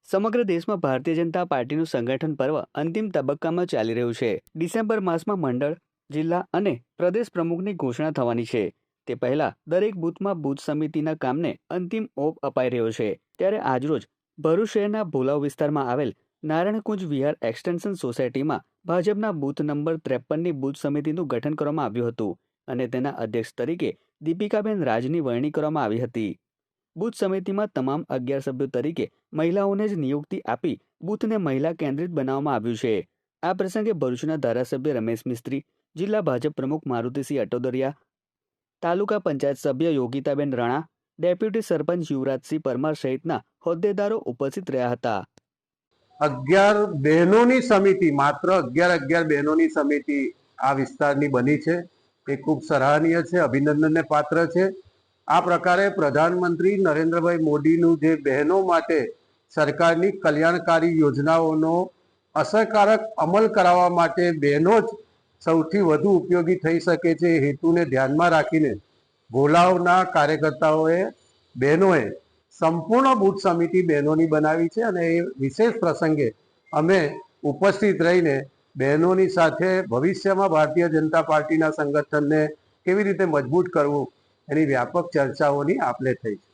સમગ્ર દેશમાં ભારતીય જનતા પાર્ટીનું સંગઠન પર્વ અંતિમ તબક્કામાં ચાલી રહ્યું છે. ડિસેમ્બર માસમાં મંડળ, જિલ્લા અને પ્રદેશ પ્રમુખની ઘોષણા થવાની છે. તે પહેલા દરેક બૂથમાં બૂથ સમિતિના કામને અંતિમ ઓપ અપાઈ રહ્યો છે. ત્યારે આજરોજ ભરૂચ શહેરના ભોલાવ વિસ્તારમાં આવેલ નારાયણકુંજ વિહાર એક્સટેન્શન સોસાયટીમાં ભાજપના બૂથ નંબર 53ની બૂથ સમિતિનું ગઠન કરવામાં આવ્યું હતું અને તેના અધ્યક્ષ તરીકે દીપિકાબેન રાજની વરણી કરવામાં આવી હતી. બૂથ સમિતિમાં તમામ 11 સભ્યો તરીકે મહિલાઓને જ નિયુક્તિ આપી બૂથને મહિલા કેન્દ્રિત બનાવવામાં આવ્યું છે. આ પ્રસંગે ભરૂચના ધારાસભ્ય રમેશ મિસ્ત્રી, જિલ્લા ભાજપ પ્રમુખ મારુતિસિંહ અટોદરિયા, તાલુકા પંચાયત સભ્ય યોગિતાબેન રણા, ડેપ્યુટી સરપંચ યુવરાજસિંહ પરમાર સહિતના હોદ્દેદારો ઉપસ્થિત રહ્યા હતા. 11 બહેનોની સમિતિ, માત્ર 11 બહેનોની સમિતિ આ વિસ્તારની બની છે. એ ખૂબ સરાહનીય છે, અભિનંદનને પાત્ર છે. આ પ્રકારે પ્રધાનમંત્રી નરેન્દ્રભાઈ મોદીનું જે બહેનો માટે સરકારની કલ્યાણકારી યોજનાઓનો અસરકારક અમલ કરાવવા માટે બહેનો જ સૌથી વધુ ઉપયોગી થઈ શકે છે એ હેતુને ધ્યાનમાં રાખીને ભોલાવના કાર્યકર્તાઓએ, બહેનોએ સંપૂર્ણ બૂથ સમિતિ બહેનોની બનાવી છે અને એ વિશેષ પ્રસંગે અમે ઉપસ્થિત રહીને બહેનોની સાથે ભવિષ્યમાં ભારતીય જનતા પાર્ટીના સંગઠનને કેવી રીતે મજબૂત કરવું એની વ્યાપક ચર્ચાઓની આપ લે થઈ છે.